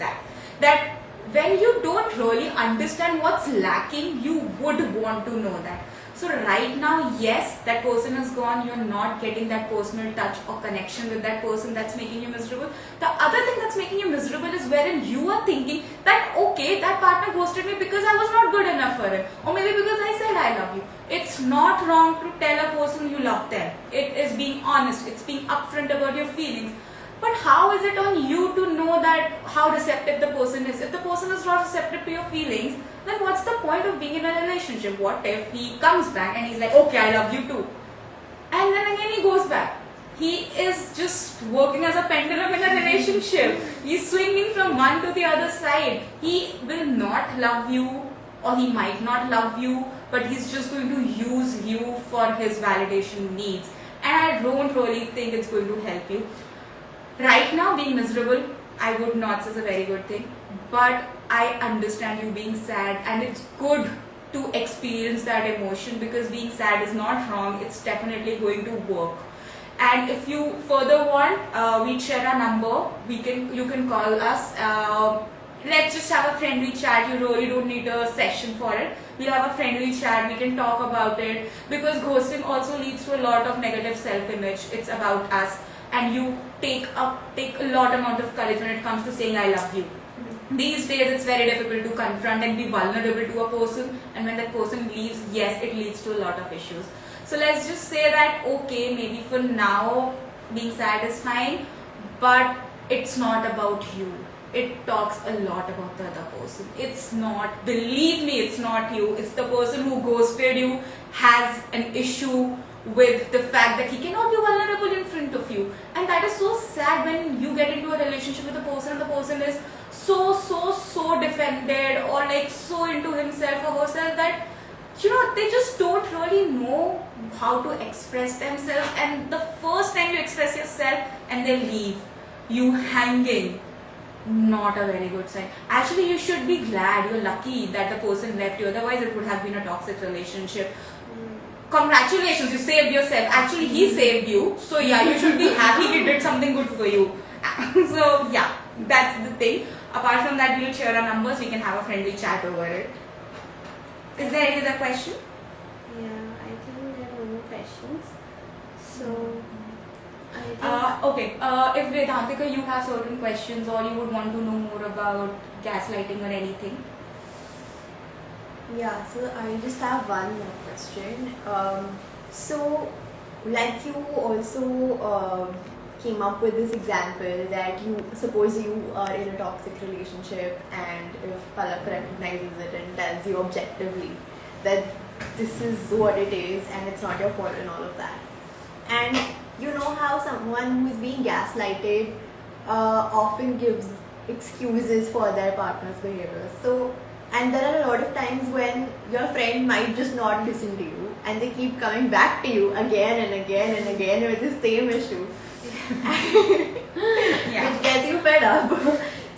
that when you don't really understand what's lacking, you would want to know that. So right now, yes, that person is gone, you're not getting that personal touch or connection with that person. That's making you miserable. The other thing that's making you miserable is wherein you are thinking that, okay, that partner ghosted me because I was not good enough for him, or maybe because I said I love you. It's not wrong to tell a person you love them. It is being honest, it's being upfront about your feelings. But how is it on you to know that how receptive the person is? If the person is not receptive to your feelings, then what's the point of being in a relationship? What if he comes back and he's like, okay, I love you too, and then again he goes back? He is just working as a pendulum in a relationship. He's swinging from one to the other side. He will not love you, or he might not love you, but he's just going to use you for his validation needs. And I don't really think it's going to help you. Right now, being miserable, I would not say is a very good thing, but I understand you being sad, and it's good to experience that emotion, because being sad is not wrong. It's definitely going to work. And if you further want, we share our number. You can call us. Let's just have a friendly chat. You really don't need a session for it. We'll have a friendly chat. We can talk about it, because ghosting also leads to a lot of negative self-image. It's about us, and you take a lot amount of courage when it comes to saying I love you. These days it's very difficult to confront and be vulnerable to a person, and when that person leaves, yes, it leads to a lot of issues. So let's just say that, okay, maybe for now being sad is fine, but it's not about you. It talks a lot about the other person. It's not, believe me, it's not you. It's the person who ghosted you has an issue with the fact that he cannot be vulnerable in front of you. And that is so sad when you get into a relationship with a person and the person is so defended, or like so into himself or herself that, you know, they just don't really know how to express themselves. And the first time you express yourself and they leave you hanging, not a very good sign. Actually, you should be glad, you're lucky that the person left you, otherwise it would have been a toxic relationship. Congratulations, you saved yourself. Actually, he saved you, so yeah, you should be happy he did something good for you. So yeah, that's the thing. Apart from that, we'll share our numbers. We can have a friendly chat over it. Is there any other question? Yeah, I think there are no more questions. So, I think... Okay, if Vedantika, you have certain questions, or you would want to know more about gaslighting or anything. Yeah, so I just have one more question. So, like you also came up with this example that you suppose you are in a toxic relationship, and if Palak recognizes it and tells you objectively that this is what it is and it's not your fault and all of that. And you know how someone who is being gaslighted often gives excuses for their partner's behavior. So, and there are a lot of times when your friend might just not listen to you, and they keep coming back to you again and again and again with the same issue. Yeah. Which gets you fed up.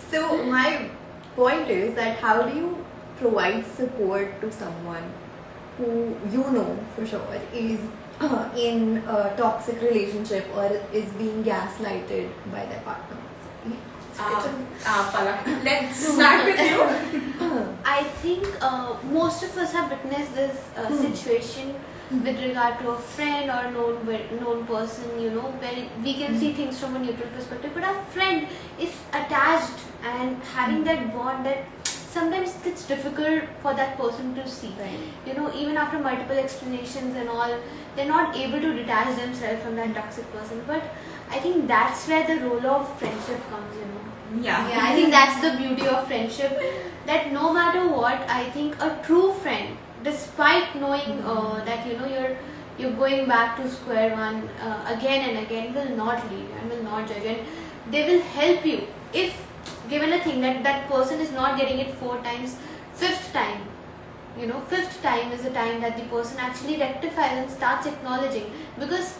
So my point is that how do you provide support to someone who you know for sure is in a toxic relationship or is being gaslighted by their partner? Palak, let's start with you. I think most of us have witnessed this situation with regard to a friend or known person, you know, where we can see things from a neutral perspective, but our friend is attached and having that bond that sometimes it's difficult for that person to see. Right. You know, even after multiple explanations and all, they're not able to detach themselves from that toxic person. But I think that's where the role of friendship comes, you know. Yeah. Yeah, I think that's the beauty of friendship, that no matter what, I think a true friend, despite knowing that, you know, you're going back to square one again and again, will not leave you and will not judge, and they will help you if given a thing that that person is not getting it 4 times, 5th time, fifth time is the time that the person actually rectifies and starts acknowledging, because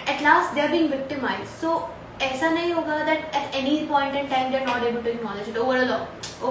at last they are being victimized. So ऐसा नहीं होगा that at any point in time they are not able to acknowledge it over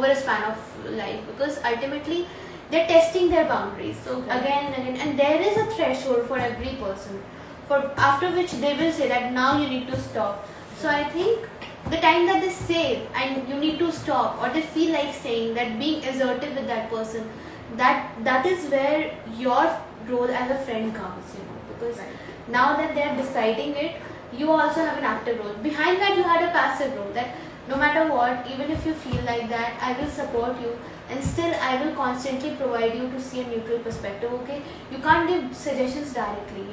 a span of life, because ultimately they're testing their boundaries. So again and again, and there is a threshold for every person, for after which they will say that now you need to stop. So I think the time that they say and you need to stop, or they feel like saying that, being assertive with that person, that is where your role as a friend comes, because now that they are deciding it, you also have an active role. Behind that you had a passive role, that no matter what, even if you feel like that, I will support you, and still I will constantly provide you to see a neutral perspective. Okay, you can't give suggestions directly,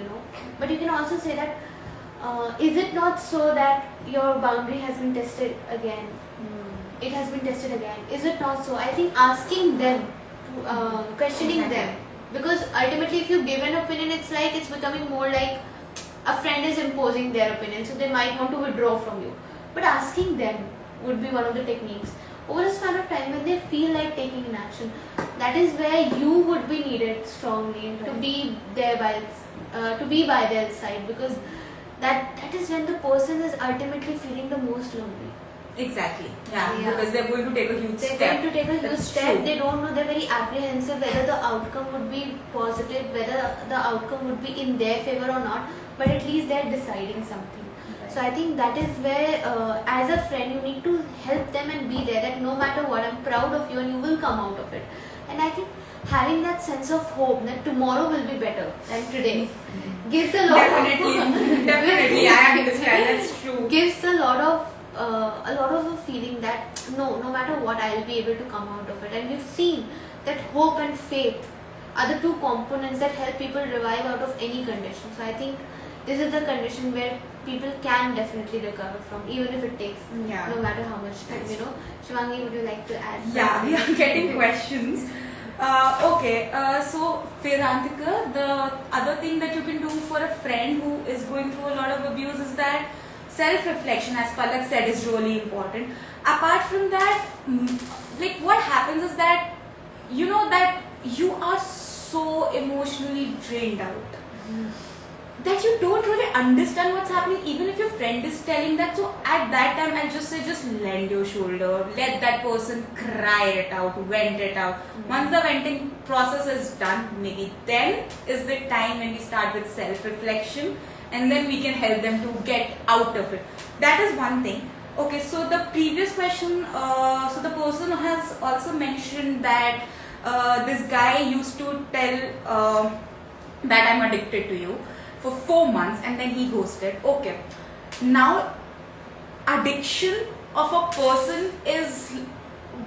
but you can also say that, is it not so that your boundary has been tested again? It has been tested again. Is it not so? I think asking them, questioning them, because ultimately if you give an opinion, it's becoming more like a friend is imposing their opinion, so they might want to withdraw from you. But asking them would be one of the techniques. Over a span of time, when they feel like taking an action, that is where you would be needed strongly to be there by their side, because that is when the person is ultimately feeling the most lonely. Exactly. Yeah. Because they're going to take a huge step. They're going to take a huge That's step. true. They don't know. They're very apprehensive whether the outcome would be positive, whether the outcome would be in their favor or not. But at least they're deciding something. So I think that is where, as a friend, you need to help them and be there. That no matter what, I'm proud of you, and you will come out of it. And I think having that sense of hope that tomorrow will be better than today gives a lot. Definitely, I understand. That's true. Gives a lot of a feeling that no matter what, I'll be able to come out of it. And we've seen that hope and faith are the two components that help people revive out of any condition. So I think this is the condition where people can definitely recover from, even if it takes no matter how much time. Shivangi, would you like to add? Yeah, we are getting questions. Okay, so Vedantika, the other thing that you can do for a friend who is going through a lot of abuse is that self-reflection, as Palak said, is really important. Apart from that, like what happens is that that you are so emotionally drained out that you don't really understand what's happening, even if your friend is telling that. So at that time, I'll just say, just lend your shoulder, let that person cry it out, vent it out. Once the venting process is done, maybe then is the time when we start with self-reflection, and then we can help them to get out of it. That is one thing. Okay, so the previous question, so the person has also mentioned that this guy used to tell that I'm addicted to you for 4 months, and then he ghosted. Okay, now addiction of a person is,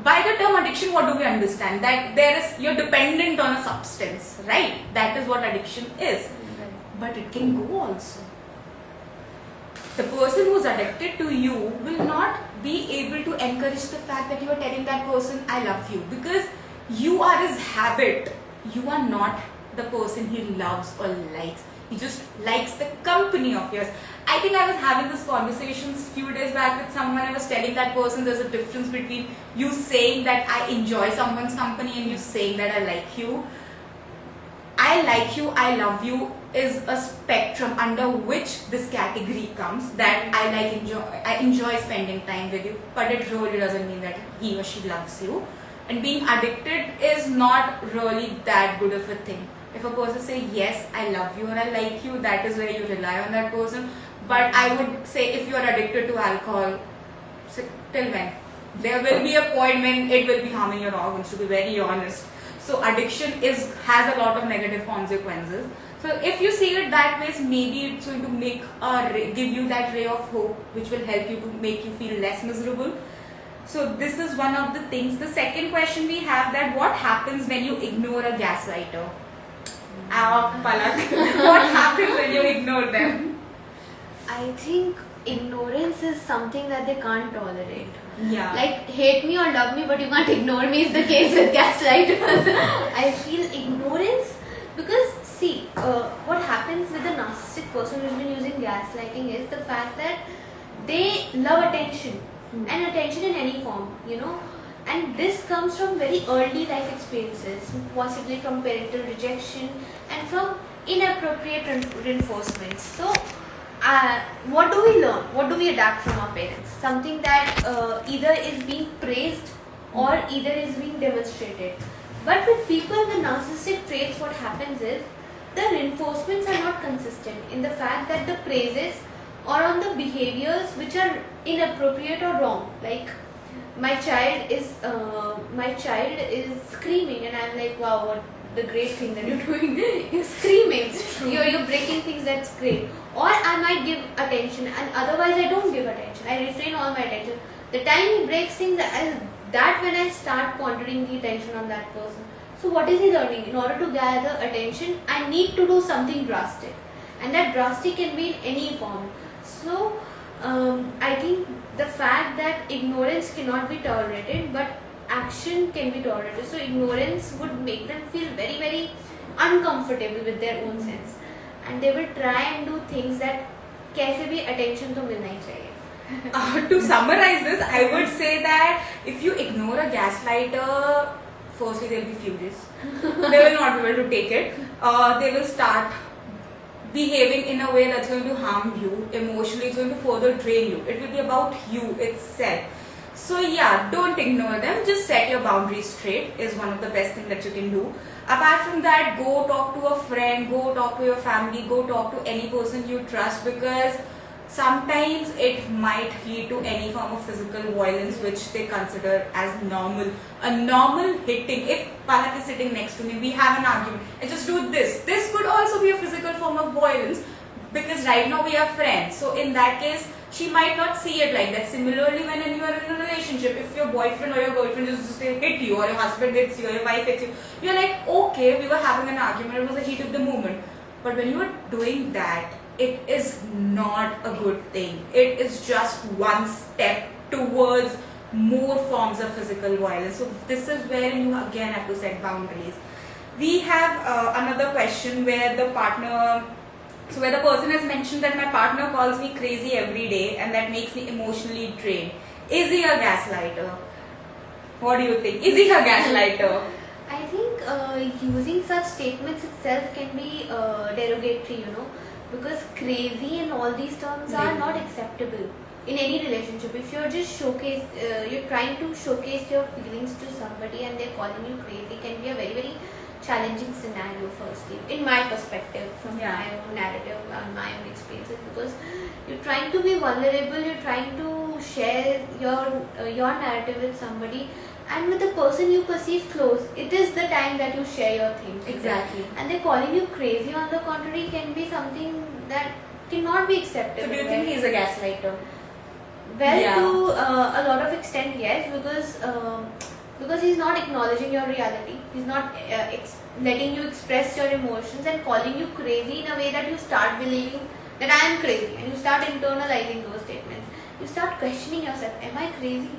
by the term addiction, what do we understand? That you're dependent on a substance, right? That is what addiction is. But it can go also. The person who's addicted to you will not be able to encourage the fact that you are telling that person, I love you, because you are his habit. You are not the person he loves or likes. He just likes the company of yours. I think I was having this conversations few days back with someone. I was telling that person there's a difference between you saying that I enjoy someone's company and you saying that I like you. I like you, I love you is a spectrum under which this category comes, that I enjoy spending time with you, but it really doesn't mean that he or she loves you. And being addicted is not really that good of a thing. If a person say yes, I love you or I like you, that is where you rely on that person. But I would say if you are addicted to alcohol, till when? There will be a point when it will be harming your organs, to be very honest. So addiction has a lot of negative consequences. So if you see it that way, maybe it's going to give you that ray of hope, which will help you to make you feel less miserable. So this is one of the things. The second question we have, that what happens when you ignore a gaslighter? Palak, what happens when you ignore them? I think ignorance is something that they can't tolerate. Yeah. Like, hate me or love me, but you can't ignore me is the case with gaslighters. I feel ignorance, because see, what happens with a narcissistic person who's been using gaslighting is the fact that they love attention. And attention in any form, and this comes from very early life experiences, possibly from parental rejection and from inappropriate reinforcements. So what do we learn? What do we adapt from our parents? Something that either is being praised or either is being demonstrated. But with people with narcissistic traits, what happens is the reinforcements are not consistent in the fact that the praises or on the behaviors which are inappropriate or wrong. Like my child is screaming, and I'm like, wow, what the great thing that you're doing is screaming. You're breaking things, that's great. Or I might give attention, and otherwise I don't give attention. I refrain all my attention. The time he breaks things, that when I start pondering the attention on that person. So what is he learning? In order to gather attention, I need to do something drastic, and that drastic can be in any form. So I think the fact that ignorance cannot be tolerated, but action can be tolerated. So ignorance would make them feel very, very uncomfortable with their own sense, and they will try and do things that कैसे भी attention तो मिलना ही चाहिए. To summarize this, I would say that if you ignore a gaslighter, firstly they'll be furious. They will not be able to take it. They will start behaving in a way that's going to harm you emotionally. It's going to further drain you. It will be about you itself. So yeah, don't ignore them. Just set your boundaries straight is one of the best things that you can do. Apart from that, go talk to a friend, go talk to your family, go talk to any person you trust, because sometimes it might lead to any form of physical violence which they consider as normal. A normal hitting. If Palak is sitting next to me, we have an argument, I just do this. This could also be a physical form of violence, because right now we are friends. So in that case, she might not see it like that. Similarly, when you are in a relationship, if your boyfriend or your girlfriend just hit you, or your husband hits you, or your wife hits you, you're like, okay, we were having an argument, it was a heat of the moment. But when you are doing that, it is not a good thing. It is just one step towards more forms of physical violence. So this is where you again have to set boundaries. We have another question where the person has mentioned that my partner calls me crazy every day and that makes me emotionally drained. Is he a gaslighter? What do you think? Is he a gaslighter? I think using such statements itself can be derogatory, because crazy and all these terms are not acceptable in any relationship. If you're just you're trying to showcase your feelings to somebody and they're calling you crazy, can be a very, very challenging scenario, firstly, in my perspective, from my own narrative and my own experiences, because you're trying to be vulnerable, you're trying to share your narrative with somebody, and with the person you perceive close, it is the time that you share your things. Exactly. And they're calling you crazy, on the contrary, can be something that cannot be acceptable. So do you think he's a gaslighter? Well, to a lot of extent, yes, because he's not acknowledging your reality. He's not letting you express your emotions and calling you crazy in a way that you start believing that I am crazy, and you start internalizing those statements. You start questioning yourself, am I crazy?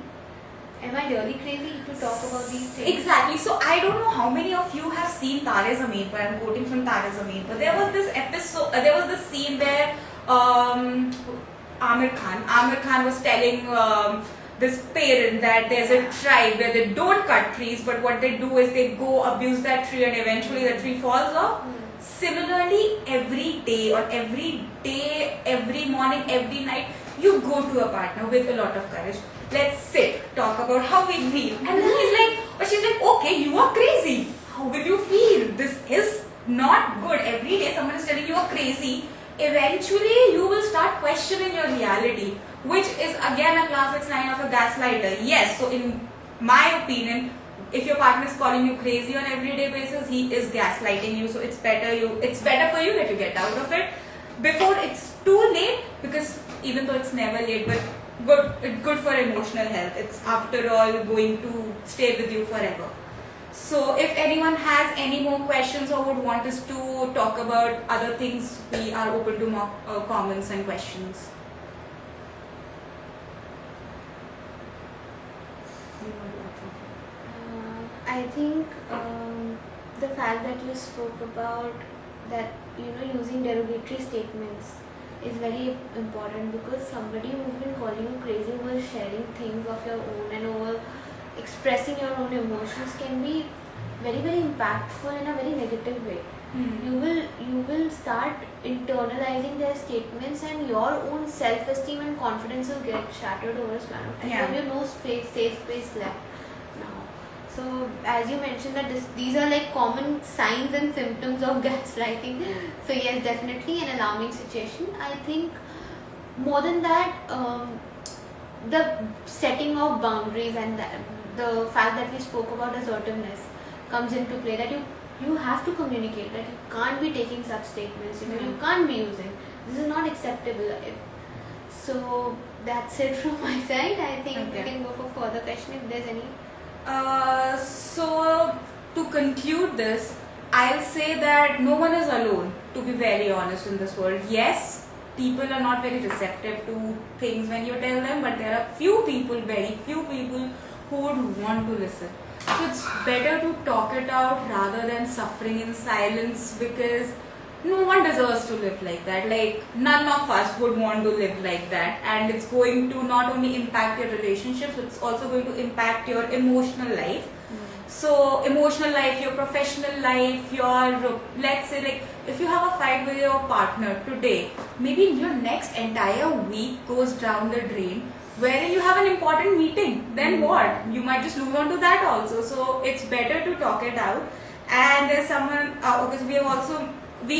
Am I really crazy to talk about these things? Exactly. So I don't know how many of you have seen Tare Zameen Par. I'm quoting from Tare Zameen Par. There was this episode, there was this scene where Amir Khan was telling this parent that there's a tribe where they don't cut trees, but what they do is they go abuse that tree and eventually the tree falls off. Similarly, every day, every morning, every night, you go to a partner with a lot of courage. Let's sit, talk about how we feel. And then she's like, okay, you are crazy. How will you feel? This is not good. Every day someone is telling you are crazy. Eventually, you will start questioning your reality, which is again a classic sign of a gaslighter. Yes, so in my opinion, if your partner is calling you crazy on everyday basis, he is gaslighting you. So it's better for you that you get out of it before it's too late, because even though it's never late, but it's good for emotional health. It's after all going to stay with you forever. So if anyone has any more questions or would want us to talk about other things, we are open to more comments and questions. I think the fact that you spoke about that, using derogatory statements is very important, because somebody who's been calling you crazy was sharing things of your own and over expressing your own emotions can be very, very impactful in a very negative way. You will start internalizing their statements, and your own self-esteem and confidence will get shattered over a span of time. Yeah. You have no safe space left now. So as you mentioned that these are like common signs and symptoms of gaslighting. So yes, definitely an alarming situation. I think more than that, the setting of boundaries and the fact that we spoke about assertiveness comes into play, that you have to communicate that you can't be taking such statements, you can't be using, this is not acceptable. So that's it from my side. I think we can go for further question if there's any. So to conclude this, I'll say that no one is alone, to be very honest, in this world. Yes, people are not very receptive to things when you tell them, but there are very few people who would want to listen. So it's better to talk it out rather than suffering in silence, because no one deserves to live like that. Like, none of us would want to live like that, and it's going to not only impact your relationships, it's also going to impact your emotional life. So emotional life, your professional life, your, let's say, like, if you have a fight with your partner today, maybe your next entire week goes down the drain, wherein you have an important meeting, then what? You might just lose on to that also. So it's better to talk it out. And there's someone, because we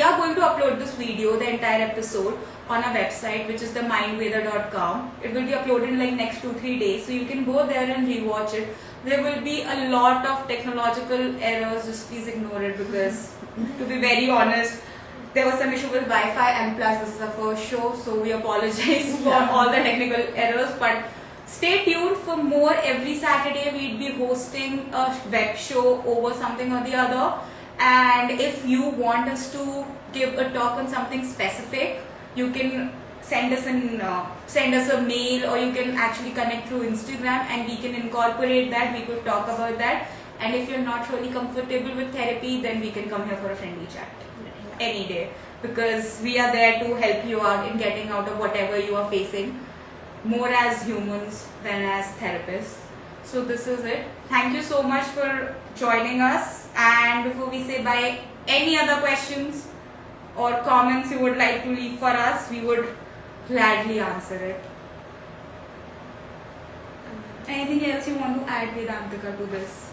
are going to upload this video, the entire episode, on our website, which is themindweather.com. It will be uploaded in like next 2-3 days, so you can go there and rewatch it. There will be a lot of technological errors, just please ignore it, because to be very honest, there was some issue with Wi-Fi, and plus this is our first show, so we apologize for all the technical errors. But stay tuned for more. Every Saturday we'll be hosting a web show over something or the other. And if you want us to give a talk on something specific, you can send us a mail, or you can actually connect through Instagram, and we can incorporate that. We could talk about that. And if you're not really comfortable with therapy, then we can come here for a friendly chat any day, because we are there to help you out in getting out of whatever you are facing, more as humans than as therapists. So this is it. Thank you so much for joining us. And before we say bye, any other questions or comments you would like to leave for us, we would gladly answer it. Anything else you want to add, Vedantika, to this?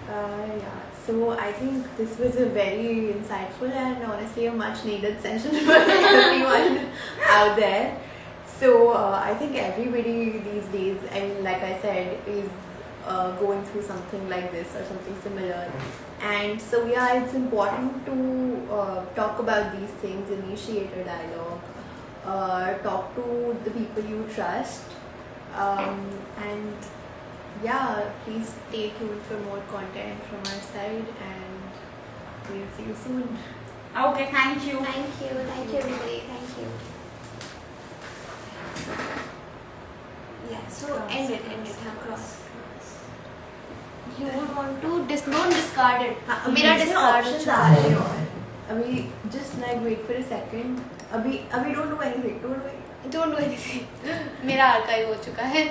Yeah, so I think this was a very insightful and honestly a much needed session for everyone out there. So I think everybody these days, I mean, like I said, is going through something like this or something similar. And so yeah, it's important to talk about these things, initiate a dialogue, talk to the people you trust, and yeah, please stay tuned for more content from our side, and we'll see you soon. Okay, thank you. Thank you everybody, thank you. Yeah, so end it, cross. You would want to don't discard it. मेरा discard options are here. अभी just like wait for a second. अभी don't do anything. Don't do anything. मेरा archive हो चुका है.